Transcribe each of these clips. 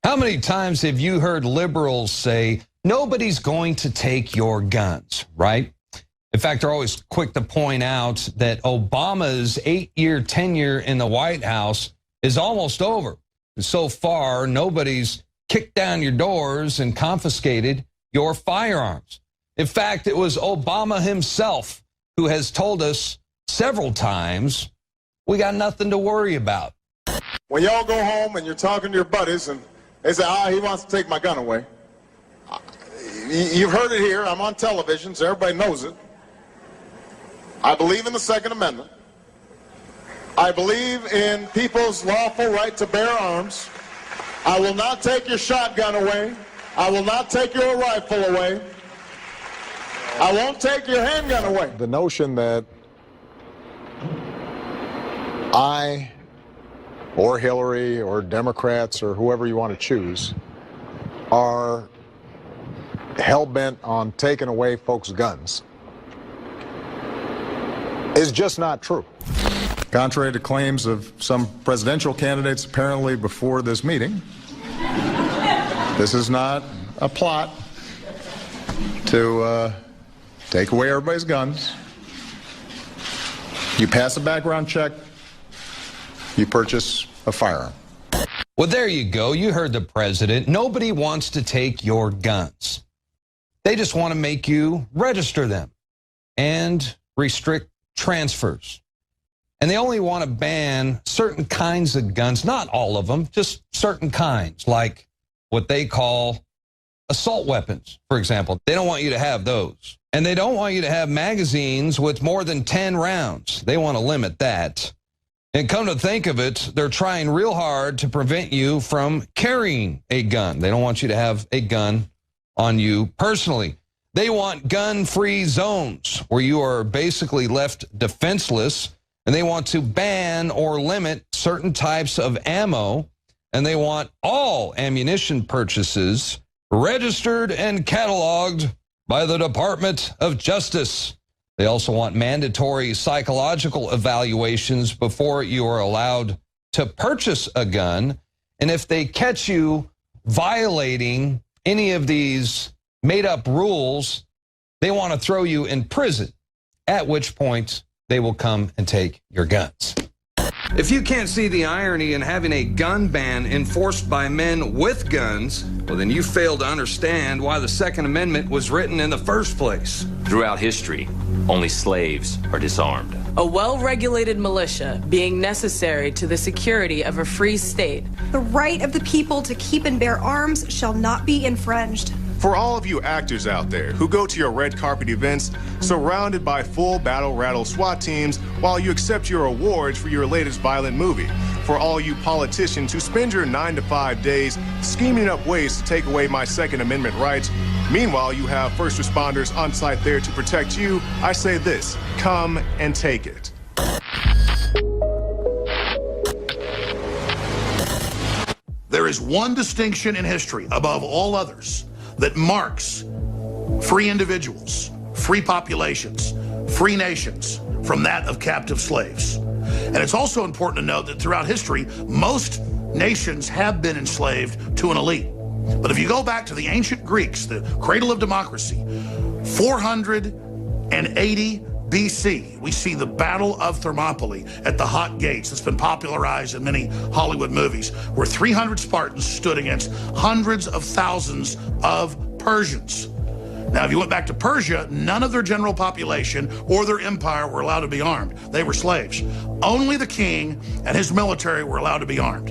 How many times have you heard liberals say, nobody's going to take your guns, right? In fact, they're always quick to point out that Obama's 8-year tenure in the White House is almost over. So far, nobody's kicked down your doors and confiscated your firearms. In fact, it was Obama himself who has told us several times, we got nothing to worry about. When y'all go home and you're talking to your buddies and they say, he wants to take my gun away. You've heard it here. I'm on television, so everybody knows it. I believe in the Second Amendment. I believe in people's lawful right to bear arms. I will not take your shotgun away. I will not take your rifle away. I won't take your handgun away. The notion that I or Hillary or Democrats or whoever you want to choose are hell-bent on taking away folks' guns is just not true. Contrary to claims of some presidential candidates apparently before this meeting, this is not a plot to take away everybody's guns. You pass a background check, you purchase a firearm. Well, there you go. You heard the president. Nobody wants to take your guns. They just want to make you register them and restrict transfers. And they only want to ban certain kinds of guns, not all of them, just certain kinds, like what they call assault weapons, for example. They don't want you to have those. And they don't want you to have magazines with more than 10 rounds. They want to limit that. And come to think of it, they're trying real hard to prevent you from carrying a gun. They don't want you to have a gun on you personally. They want gun-free zones where you are basically left defenseless, and they want to ban or limit certain types of ammo, and they want all ammunition purchases registered and cataloged by the Department of Justice. They also want mandatory psychological evaluations before you are allowed to purchase a gun, and if they catch you violating any of these made-up rules, they want to throw you in prison, at which point they will come and take your guns. If you can't see the irony in having a gun ban enforced by men with guns, well, then you fail to understand why the Second Amendment was written in the first place. Throughout history, only slaves are disarmed. A well-regulated militia being necessary to the security of a free state. The right of the people to keep and bear arms shall not be infringed. For all of you actors out there who go to your red carpet events surrounded by full battle rattle SWAT teams while you accept your awards for your latest violent movie. For all you politicians who spend your 9 to 5 days scheming up ways to take away my Second Amendment rights. Meanwhile, you have first responders on site there to protect you. I say this, come and take it. There is one distinction in history above all others that marks free individuals, free populations, free nations from that of captive slaves. And it's also important to note that throughout history, most nations have been enslaved to an elite. But if you go back to the ancient Greeks, the cradle of democracy, 480 BC, we see the Battle of Thermopylae at the Hot Gates. That's been popularized in many Hollywood movies, where 300 Spartans stood against hundreds of thousands of Persians. Now, if you went back to Persia, none of their general population or their empire were allowed to be armed. They were slaves. Only the king and his military were allowed to be armed.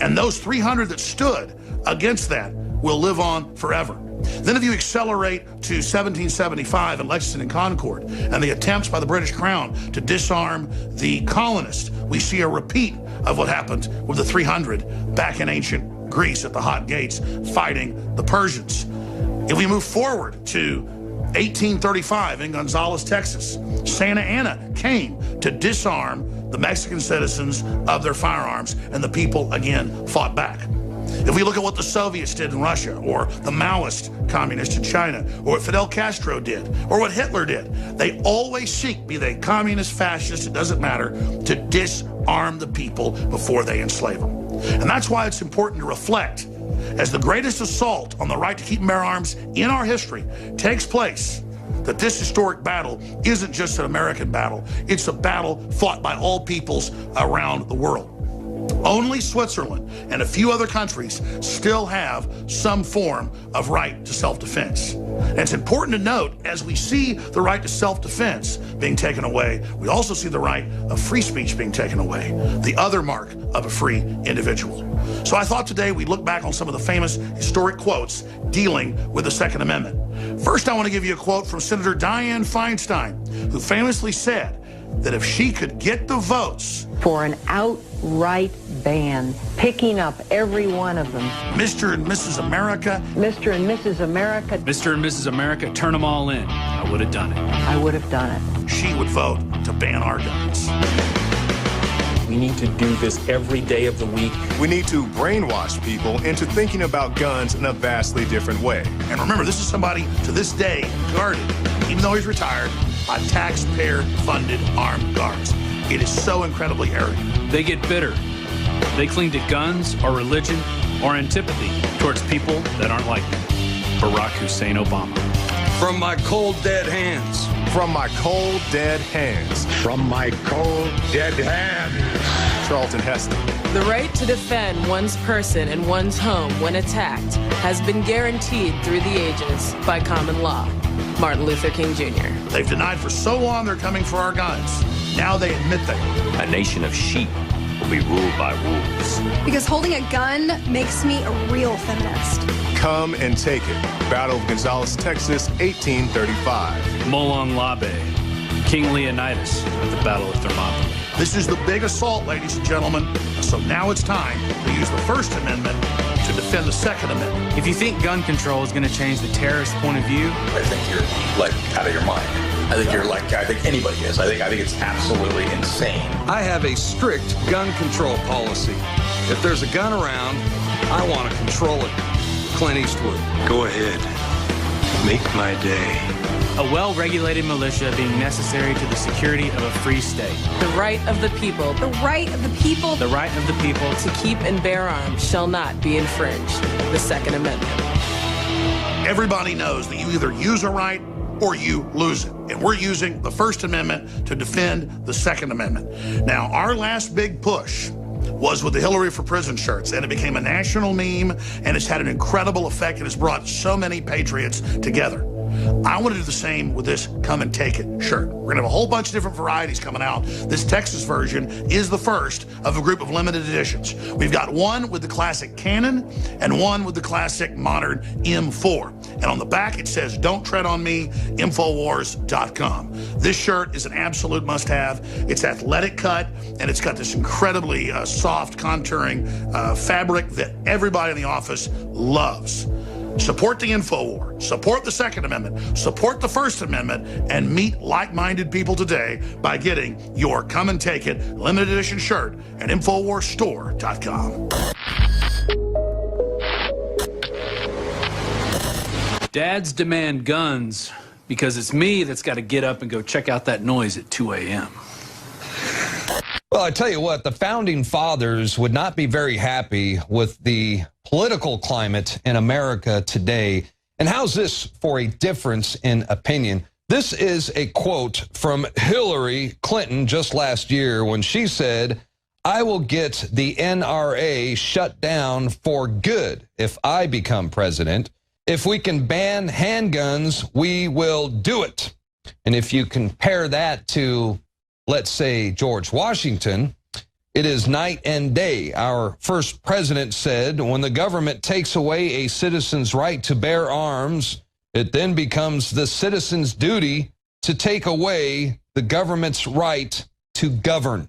And those 300 that stood against that will live on forever. Then if you accelerate to 1775 in Lexington and Concord and the attempts by the British Crown to disarm the colonists, we see a repeat of what happened with the 300 back in ancient Greece at the Hot Gates fighting the Persians. If we move forward to 1835 in Gonzales, Texas, Santa Anna came to disarm the Mexican citizens of their firearms, and the people again fought back. If we look at what the Soviets did in Russia, or the Maoist communists in China, or what Fidel Castro did, or what Hitler did, they always seek, be they communist, fascist, it doesn't matter, to disarm the people before they enslave them. And that's why it's important to reflect as the greatest assault on the right to keep and bear arms in our history takes place, that this historic battle isn't just an American battle, it's a battle fought by all peoples around the world. Only Switzerland and a few other countries still have some form of right to self-defense. And it's important to note, as we see the right to self-defense being taken away, we also see the right of free speech being taken away, the other mark of a free individual. So I thought today we'd look back on some of the famous historic quotes dealing with the Second Amendment. First, I want to give you a quote from Senator Dianne Feinstein, who famously said that if she could get the votes for an outright ban, picking up every one of them. Mr. and Mrs. America. Mr. and Mrs. America. Mr. and Mrs. America, turn them all in. I would have done it. I would have done it. She would vote to ban our guns. We need to do this every day of the week. We need to brainwash people into thinking about guns in a vastly different way. And remember, this is somebody to this day guarded, even though he's retired, by taxpayer-funded armed guards. It is so incredibly arrogant. They get bitter. They cling to guns or religion or antipathy towards people that aren't like them. Barack Hussein Obama. From my cold, dead hands. From my cold, dead hands. From my cold, dead hands. Charlton Heston. The right to defend one's person and one's home when attacked has been guaranteed through the ages by common law. Martin Luther King Jr. They've denied for so long they're coming for our guns. Now they admit they are. A nation of sheep will be ruled by wolves. Because holding a gun makes me a real feminist. Come and take it. Battle of Gonzales, Texas, 1835. Molon Labe, King Leonidas at the Battle of Thermopylae. This is the big assault, ladies and gentlemen. So now it's time to use the First Amendment to defend the Second Amendment. If you think gun control is going to change the terrorist point of view, I think you're like out of your mind. I think anybody is. I think it's absolutely insane. I have a strict gun control policy. If there's a gun around, I want to control it. Clint Eastwood. Go ahead. Make my day. a well-regulated militia being necessary to the security of a free state. The right of the people. The right of the people. The right of the people To keep and bear arms shall not be infringed. The Second Amendment. Everybody knows that you either use a right or you lose it. And we're using the First Amendment to defend the Second Amendment. Now, our last big push was with the Hillary for Prison shirts, and it became a national meme, and it's had an incredible effect, and it's brought so many patriots together. I want to do the same with this Come and Take It shirt. We're going to have a whole bunch of different varieties coming out. This Texas version is the first of a group of limited editions. We've got one with the classic Cannon and one with the classic modern M4. And on the back it says, "Don't tread on me, Infowars.com." This shirt is an absolute must-have. It's athletic cut, and it's got this incredibly soft contouring fabric that everybody in the office loves. Support the InfoWar, support the Second Amendment, support the First Amendment, and meet like-minded people today by getting your Come and Take It limited edition shirt at InfoWarsStore.com. Dads demand guns because it's me that's got to get up and go check out that noise at 2 a.m. Well, I tell you what, the Founding Fathers would not be very happy with the political climate in America today. And how's this for a difference in opinion? This is a quote from Hillary Clinton just last year when she said, "I will get the NRA shut down for good if I become president. If we can ban handguns, we will do it." And if you compare that to, let's say, George Washington, it is night and day. Our first president said, when the government takes away a citizen's right to bear arms, it then becomes the citizen's duty to take away the government's right to govern.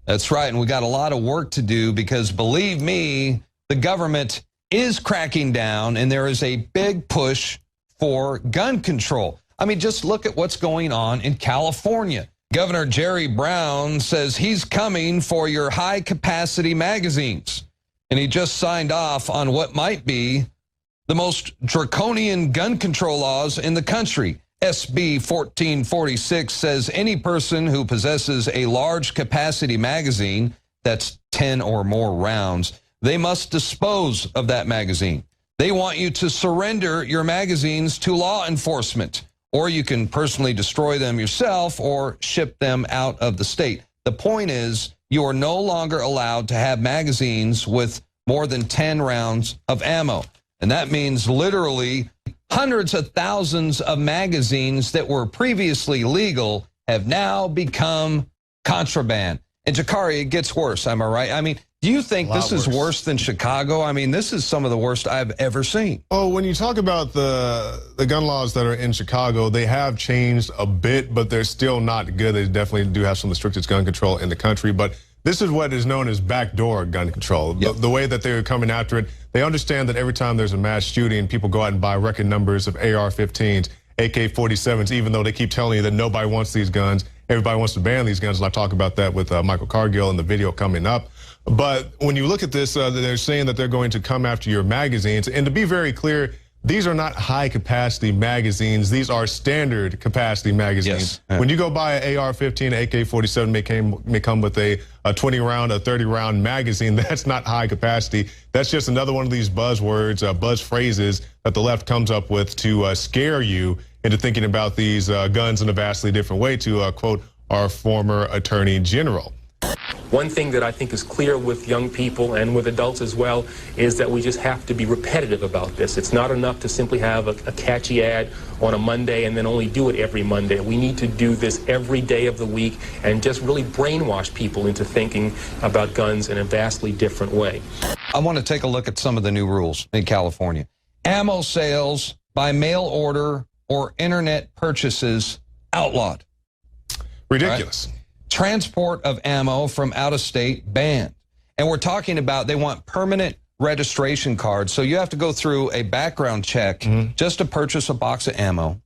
That's right, and we got a lot of work to do because, believe me, the government is cracking down, and there is a big push for gun control. I mean, just look at what's going on in California. Governor Jerry Brown says he's coming for your high-capacity magazines, and he just signed off on what might be the most draconian gun control laws in the country. SB 1446 says any person who possesses a large-capacity magazine, that's 10 or more rounds, they must dispose of that magazine. They want you to surrender your magazines to law enforcement, or you can personally destroy them yourself or ship them out of the state. The point is, you are no longer allowed to have magazines with more than 10 rounds of ammo. And that means literally hundreds of thousands of magazines that were previously legal have now become contraband. And Jakari, it gets worse, am I right? I mean, do you think this is worse than Chicago? I mean, this is some of the worst I've ever seen. Oh, when you talk about the gun laws that are in Chicago, they have changed a bit, but they're still not good. They definitely do have some of the strictest gun control in the country. But this is what is known as backdoor gun control. Yep. The way that they're coming after it, they understand that every time there's a mass shooting, people go out and buy record numbers of AR-15s, AK-47s, even though they keep telling you that nobody wants these guns. Everybody wants to ban these guns, and I'll talk about that with Michael Cargill in the video coming up. But when you look at this, they're saying that they're going to come after your magazines. And to be very clear, these are not high-capacity magazines. These are standard capacity magazines. Yes. When you go buy an AR-15, AK-47 may come with a 20-round, a 30-round magazine. That's not high capacity. That's just another one of these buzzwords, buzz phrases that the left comes up with to scare you into thinking about these guns in a vastly different way, to quote our former Attorney General. One thing that I think is clear with young people and with adults as well is that we just have to be repetitive about this. It's not enough to simply have a catchy ad on a Monday and then only do it every Monday. We need to do this every day of the week and just really brainwash people into thinking about guns in a vastly different way. I want to take a look at some of the new rules in California. Ammo sales by mail order or internet purchases outlawed. Ridiculous. Right? Transport of ammo from out of state banned. And we're talking about they want permanent registration cards. So you have to go through a background check just to purchase a box of ammo.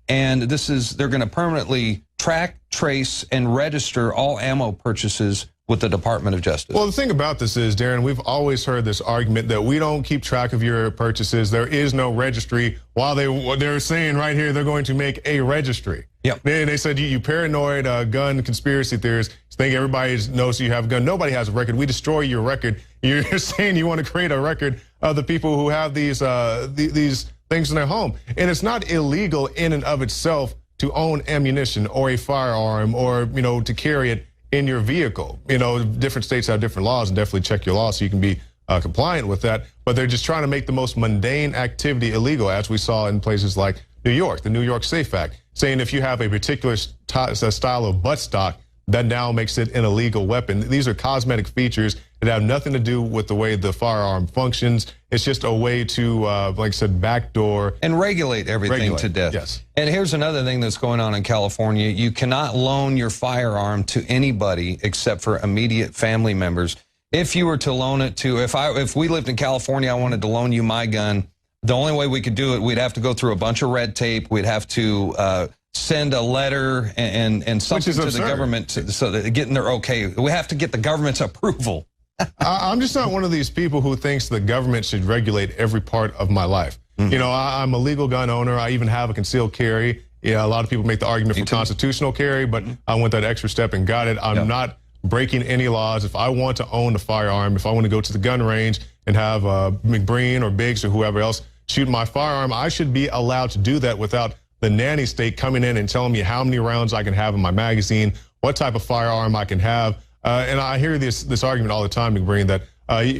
And they're going to permanently track, trace, and register all ammo purchases with the Department of Justice. Well, the thing about this is, Darrin, we've always heard this argument that we don't keep track of your purchases. There is no registry. While they're saying right here they're going to make a registry. Yep. They said you paranoid gun conspiracy theorists think everybody knows you have a gun. Nobody has a record. We destroy your record. You're saying you want to create a record of the people who have these things in their home. And it's not illegal in and of itself to own ammunition or a firearm or, to carry it in your vehicle. Different states have different laws, and definitely check your laws so you can be compliant with that. But they're just trying to make the most mundane activity illegal, as we saw in places like New York, the New York Safe Act, saying if you have a particular style of buttstock, that now makes it an illegal weapon. These are cosmetic features that have nothing to do with the way the firearm functions. It's just a way to, like I said, backdoor. And regulate everything to death. Yes. And here's another thing that's going on in California. You cannot loan your firearm to anybody except for immediate family members. If you were to loan it to, if we lived in California, I wanted to loan you my gun, the only way we could do it, we'd have to go through a bunch of red tape. We'd have to send a letter and something to the government so that getting their okay. We have to get the government's approval. I'm just not one of these people who thinks the government should regulate every part of my life. I'm a legal gun owner. I even have a concealed carry. Yeah, a lot of people make the argument for constitutional carry, but I went that extra step and got it. I'm not breaking any laws. If I want to own a firearm, if I want to go to the gun range and have McBreen or Biggs or whoever else shoot my firearm, I should be allowed to do that without the nanny state coming in and telling me how many rounds I can have in my magazine, what type of firearm I can have. And I hear this argument all the time, McBreen, that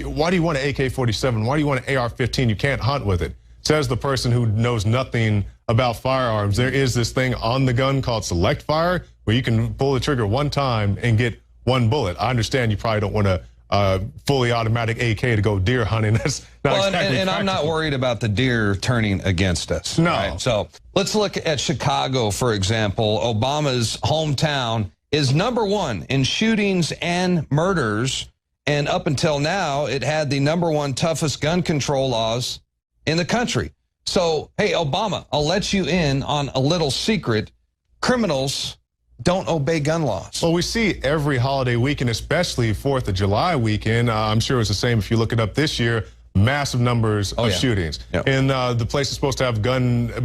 why do you want an AK-47? Why do you want an AR-15? You can't hunt with it. Says the person who knows nothing about firearms. There is this thing on the gun called select fire, where you can pull the trigger one time and get one bullet. I understand you probably don't want a fully automatic AK to go deer hunting. That's not exactly and I'm not worried about the deer turning against us. No. Right? So let's look at Chicago, for example. Obama's hometown is #1 in shootings and murders. And up until now, it had the #1 toughest gun control laws in the country. So, hey, Obama, I'll let you in on a little secret. Criminals don't obey gun laws. Well, we see every holiday weekend, especially 4th of July weekend. I'm sure it's the same if you look it up this year. massive numbers of shootings. Yep. And the place is supposed to have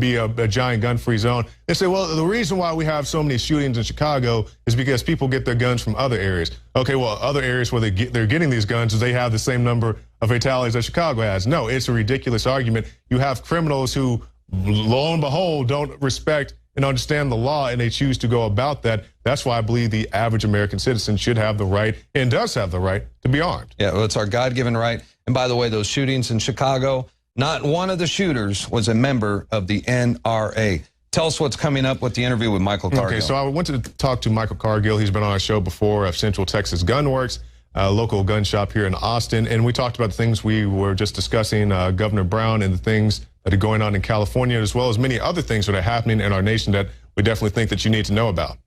be a giant gun-free zone. They say, well, the reason why we have so many shootings in Chicago is because people get their guns from other areas. Okay, well, other areas where they're getting these guns is they have the same number of fatalities that Chicago has. No, it's a ridiculous argument. You have criminals who, lo and behold, don't respect and understand the law, and they choose to go about that. That's why I believe the average American citizen should have the right, and does have the right, to be armed. Yeah, well, it's our God-given right. And by the way, those shootings in Chicago, not one of the shooters was a member of the NRA. Tell us what's coming up with the interview with Michael Cargill. Okay, so I went to talk to Michael Cargill. He's been on our show before of Central Texas Gun Works, a local gun shop here in Austin. And we talked about the things we were just discussing, Governor Brown and the things that are going on in California, as well as many other things that are happening in our nation that we definitely think that you need to know about.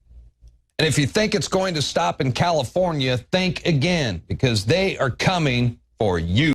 And if you think it's going to stop in California, think again, because they are coming for you.